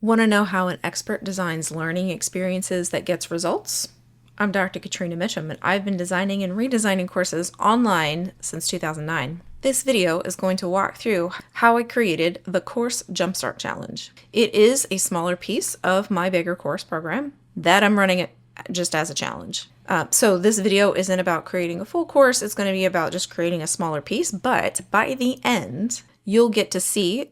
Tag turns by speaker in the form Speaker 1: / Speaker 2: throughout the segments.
Speaker 1: Want to know how an expert designs learning experiences that gets results? I'm Dr. Katrina Mitchum, and I've been designing and redesigning courses online since 2009. This video is going to walk through how I created the Course Jumpstart Challenge. It is a smaller piece of my bigger course program that I'm running it just as a challenge. So this video isn't about creating a full course, it's going to be about just creating a smaller piece, but by the end, you'll get to see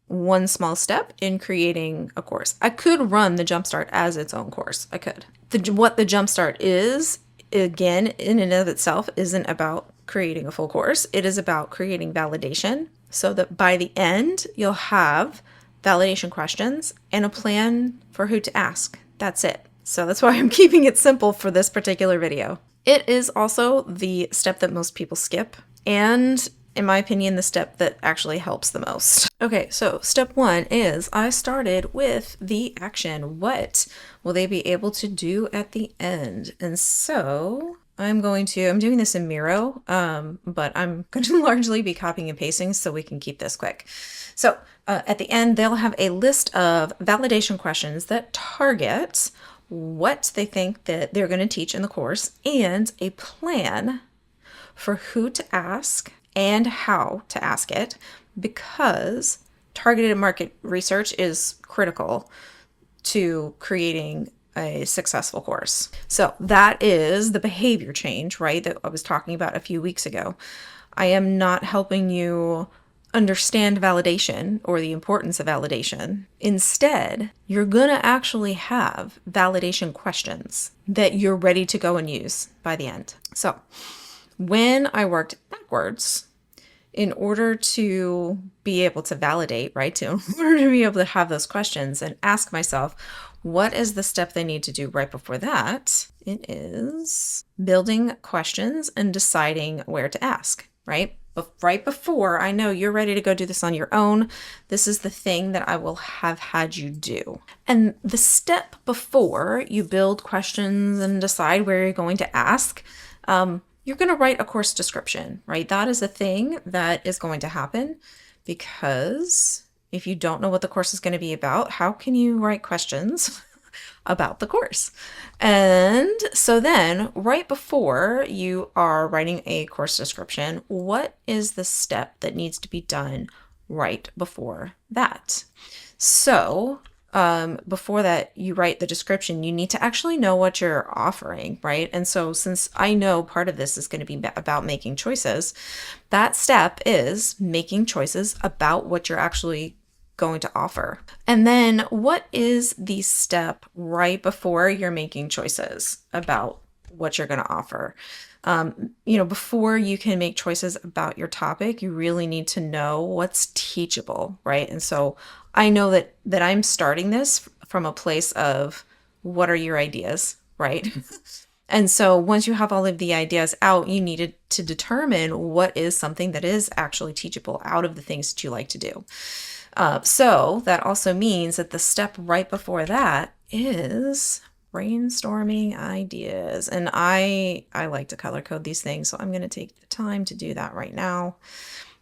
Speaker 1: one small step in creating a course. I could run the Jumpstart as its own course. I could. What the Jumpstart is, again, in and of itself, isn't about creating a full course. It is about creating validation so that by the end, you'll have validation questions and a plan for who to ask. That's it. So that's why I'm keeping it simple for this particular video. It is also the step that most people skip, and in my opinion, the step that actually helps the most. Okay, so step one is I started with the action. What will they be able to do at the end? And so I'm doing this in Miro, but I'm going to largely be copying and pasting so we can keep this quick. So at the end, they'll have a list of validation questions that target what they think that they're going to teach in the course and a plan for who to ask and how to ask it, because targeted market research is critical to creating a successful course. So that is the behavior change, right, that I was talking about a few weeks ago. I am not helping you understand validation or the importance of validation. Instead, you're going to actually have validation questions that you're ready to go and use by the end. So when I worked backwards, in order to be able to validate, right, in order to be able to have those questions and ask myself, what is the step they need to do right before that? It is building questions and deciding where to ask, right? But right before, I know you're ready to go do this on your own. This is the thing that I will have had you do. And the step before you build questions and decide where you're going to ask, you're going to write a course description, right? That is a thing that is going to happen, because if you don't know what the course is going to be about, how can you write questions about the course? And so then right before you are writing a course description, what is the step that needs to be done right before that? So before that, you write the description, you need to actually know what you're offering, right? And so since I know part of this is going to be about making choices, that step is making choices about what you're actually going to offer. And then what is the step right before you're making choices about what you're going to offer? Before you can make choices about your topic, you really need to know what's teachable, right? And so I know that I'm starting this from a place of what are your ideas, right? And so once you have all of the ideas out, you needed to determine what is something that is actually teachable out of the things that you like to do. So that also means that the step right before that is brainstorming ideas. And I like to color code these things, so I'm going to take the time to do that right now,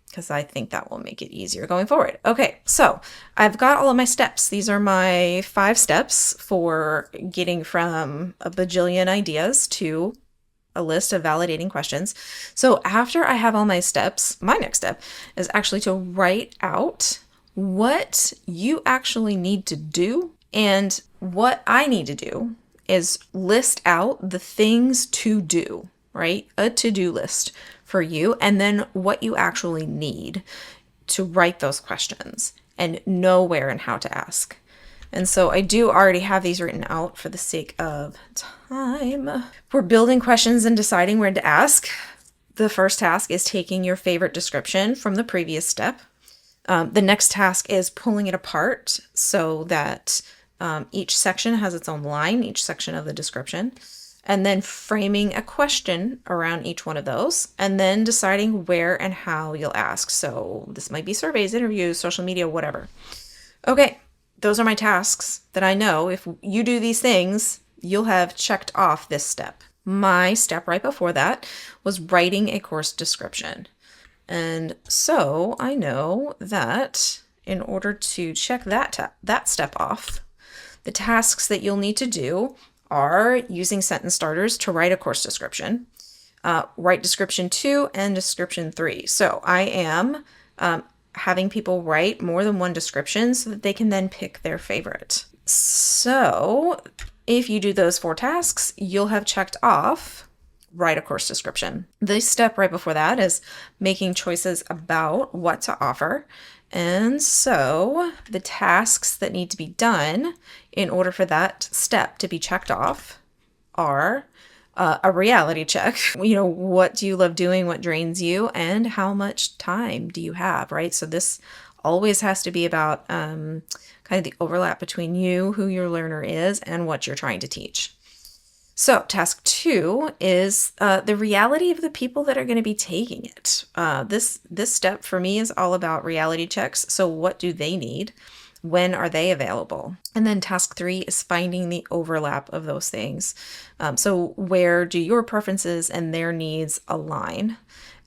Speaker 1: because I think that will make it easier going forward. Okay, so I've got all of my steps. These are my 5 steps for getting from a bajillion ideas to a list of validating questions. So after I have all my steps, my next step is actually to write out what you actually need to do. And what I need to do is list out the things to do, right? A to-do list for you, and then what you actually need to write those questions and know where and how to ask. And so I do already have these written out for the sake of time. We're building questions and deciding where to ask. The first task is taking your favorite description from the previous step. The next task is pulling it apart so that each section has its own line, each section of the description, and then framing a question around each one of those, and then deciding where and how you'll ask. So this might be surveys, interviews, social media, whatever. Okay, those are my tasks that I know if you do these things, you'll have checked off this step. My step right before that was writing a course description. And so I know that in order to check that step off, the tasks that you'll need to do are using sentence starters to write a course description, write description 2 and description 3. So I am having people write more than one description so that they can then pick their favorite. So if you do those 4 tasks, you'll have checked off write a course description. The step right before that is making choices about what to offer. And so the tasks that need to be done in order for that step to be checked off are a reality check. What do you love doing? What drains you? And how much time do you have, right? So this always has to be about kind of the overlap between you, who your learner is, and what you're trying to teach. So task 2 is the reality of the people that are going to be taking it. This step for me is all about reality checks. So what do they need? When are they available? And then task 3 is finding the overlap of those things. So where do your preferences and their needs align?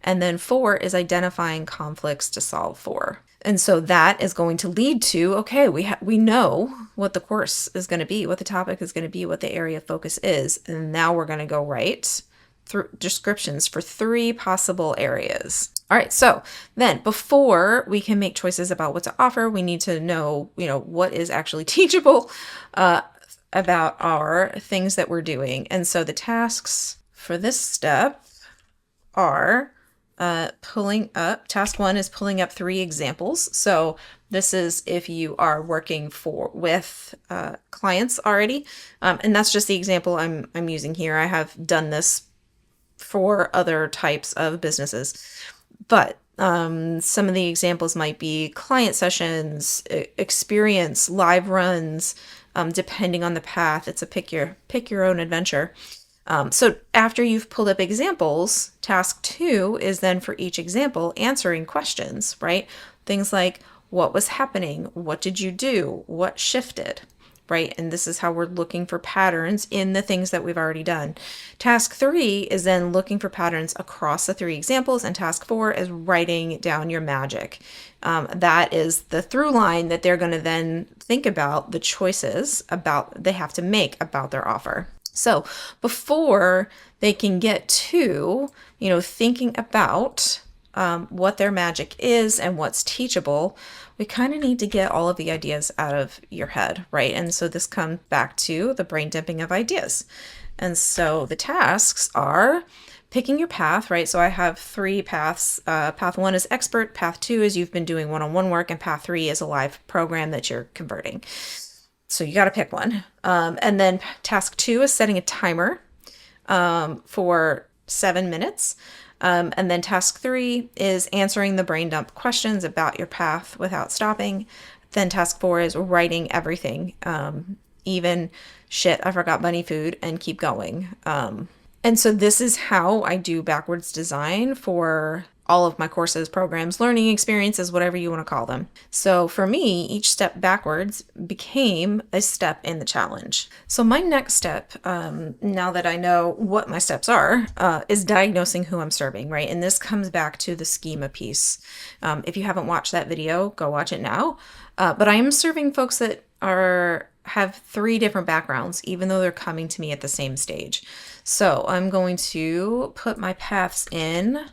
Speaker 1: And then 4 is identifying conflicts to solve for. And so that is going to lead to, okay, we know what the course is going to be, what the topic is going to be, what the area of focus is. And now we're going to go write through descriptions for 3 possible areas. All right, so then before we can make choices about what to offer, we need to know, what is actually teachable about our things that we're doing. And so the tasks for this step are pulling up. Task 1 is pulling up 3 examples. So this is if you are working with clients already, and that's just the example I'm using here. I have done this for other types of businesses, but some of the examples might be client sessions, experience, live runs, depending on the path. It's a pick your own adventure. So after you've pulled up examples, task 2 is then for each example answering questions, right? Things like, what was happening? What did you do? What shifted, right? And this is how we're looking for patterns in the things that we've already done. Task 3 is then looking for patterns across the 3 examples, and task 4 is writing down your magic. That is the through line that they're going to then think about the choices they have to make about their offer. So before they can get to, thinking about what their magic is and what's teachable, we kind of need to get all of the ideas out of your head, right? And so this comes back to the brain dumping of ideas. And so the tasks are picking your path, right? So I have 3 paths. Path 1 is expert, path 2 is you've been doing one-on-one work, and path 3 is a live program that you're converting. So you got to pick one. And then task 2 is setting a timer for 7 minutes. And then task 3 is answering the brain dump questions about your path without stopping. Then task 4 is writing everything, even shit, I forgot bunny food, and keep going. And so this is how I do backwards design for all of my courses, programs, learning experiences, whatever you want to call them. So for me, each step backwards became a step in the challenge. So my next step, now that I know what my steps are, is diagnosing who I'm serving, right? And this comes back to the schema piece. If you haven't watched that video, go watch it now. But I am serving folks that have 3 different backgrounds, even though they're coming to me at the same stage. So I'm going to put my paths in.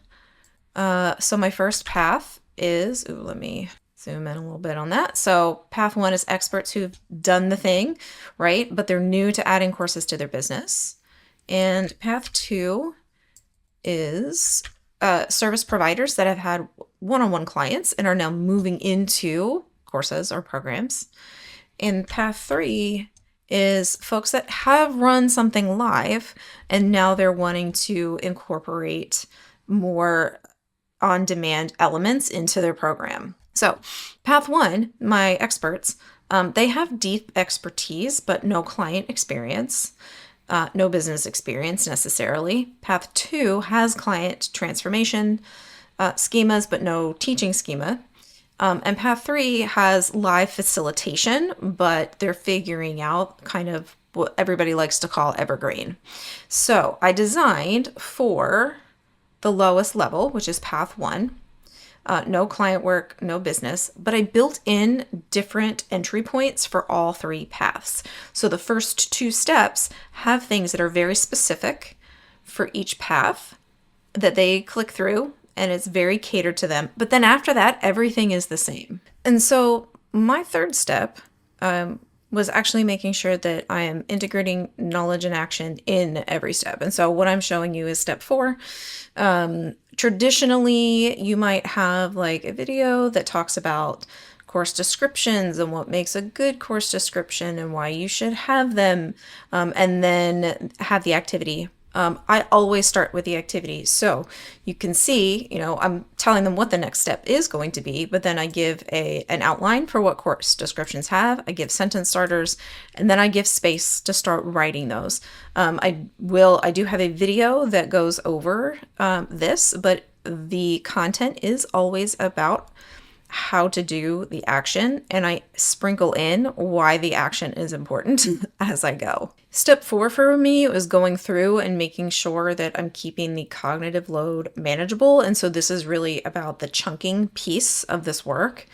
Speaker 1: So my first path is, let me zoom in a little bit on that. So path 1 is experts who've done the thing, right? But they're new to adding courses to their business. And path 2 is service providers that have had one-on-one clients and are now moving into courses or programs. And path 3 is folks that have run something live and now they're wanting to incorporate more on-demand elements into their program. So path 1, my experts, they have deep expertise, but no client experience, no business experience necessarily. Path 2 has client transformation schemas, but no teaching schema. And path 3 has live facilitation, but they're figuring out kind of what everybody likes to call evergreen. So I designed for the lowest level, which is path 1, no client work, no business, but I built in different entry points for all 3 paths. So the first 2 steps have things that are very specific for each path that they click through, and it's very catered to them. But then after that, everything is the same. And so my 3rd step was actually making sure that I am integrating knowledge and action in every step. And so what I'm showing you is step 4. Traditionally, you might have like a video that talks about course descriptions and what makes a good course description and why you should have them, and then have the activity. I always start with the activity. So you can see, I'm telling them what the next step is going to be, but then I give an outline for what course descriptions have. I give sentence starters, and then I give space to start writing those. I do have a video that goes over this, but the content is always about how to do the action, and I sprinkle in why the action is important as I go. Step 4 for me was going through and making sure that I'm keeping the cognitive load manageable. And so this is really about the chunking piece of this work.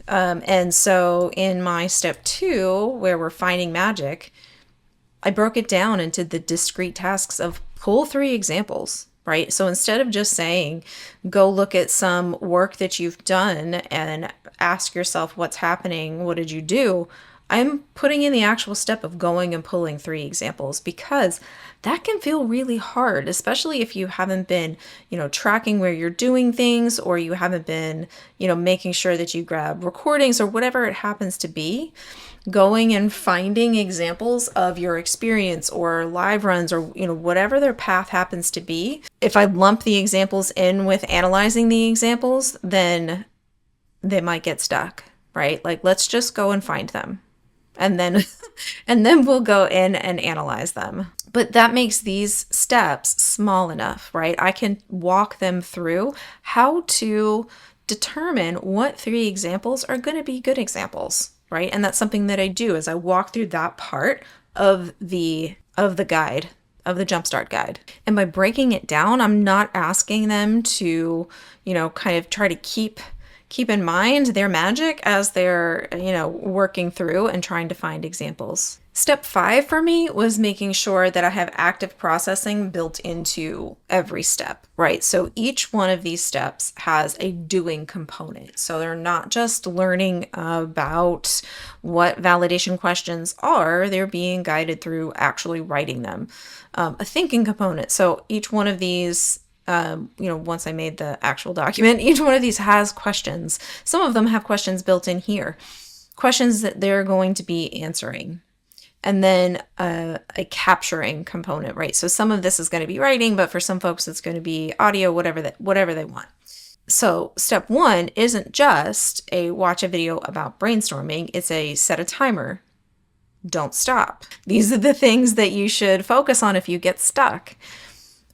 Speaker 1: And so in my step 2, where we're finding magic, I broke it down into the discrete tasks of pull 3 examples. Right? So instead of just saying, go look at some work that you've done and ask yourself what's happening, what did you do? I'm putting in the actual step of going and pulling 3 examples, because that can feel really hard, especially if you haven't been, tracking where you're doing things, or you haven't been, making sure that you grab recordings or whatever it happens to be. Going and finding examples of your experience or live runs or, whatever their path happens to be. If I lump the examples in with analyzing the examples, then they might get stuck, right? Like, let's just go and find them. And then, and then we'll go in and analyze them. But that makes these steps small enough, right? I can walk them through how to determine what 3 examples are going to be good examples. Right? And that's something that I do as I walk through that part of the guide, of the Jumpstart guide. And by breaking it down, I'm not asking them to, kind of try to keep in mind their magic as they're, working through and trying to find examples. Step 5 for me was making sure that I have active processing built into every step, right? So each one of these steps has a doing component. So they're not just learning about what validation questions are, they're being guided through actually writing them. A thinking component. So each one of these, once I made the actual document, each one of these has questions. Some of them have questions built in here, questions that they're going to be answering. And then a capturing component, right? So some of this is going to be writing, but for some folks, it's going to be audio, whatever they want. So step 1 isn't just a watch a video about brainstorming. It's a set a timer. Don't stop. These are the things that you should focus on if you get stuck,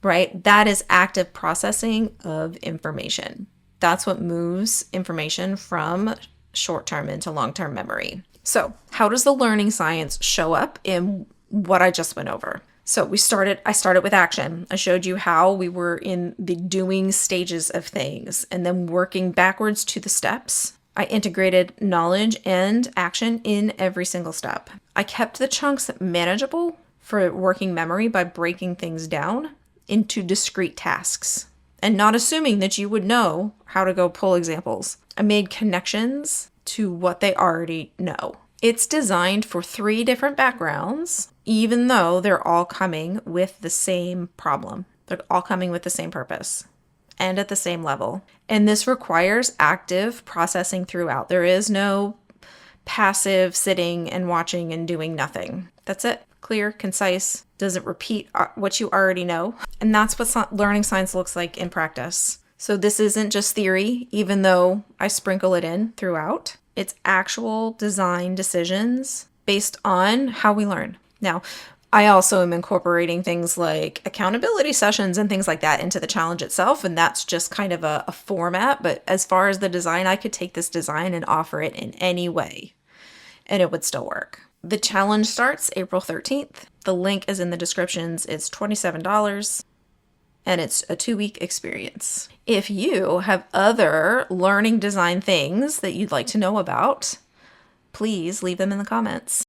Speaker 1: right? That is active processing of information. That's what moves information from short-term into long-term memory. So how does the learning science show up in what I just went over? So I started with action. I showed you how we were in the doing stages of things and then working backwards to the steps. I integrated knowledge and action in every single step. I kept the chunks manageable for working memory by breaking things down into discrete tasks and not assuming that you would know how to go pull examples. I made connections to what they already know. It's designed for 3 different backgrounds, even though they're all coming with the same problem. They're all coming with the same purpose and at the same level. And this requires active processing throughout. There is no passive sitting and watching and doing nothing. That's it. Clear, concise, doesn't repeat what you already know. And that's what learning science looks like in practice. So this isn't just theory, even though I sprinkle it in throughout. It's actual design decisions based on how we learn. Now, I also am incorporating things like accountability sessions and things like that into the challenge itself, and that's just kind of a format. But as far as the design, I could take this design and offer it in any way, and it would still work. The challenge starts April 13th. The link is in the descriptions. It's $27. and it's a 2-week experience. If you have other learning design things that you'd like to know about, please leave them in the comments.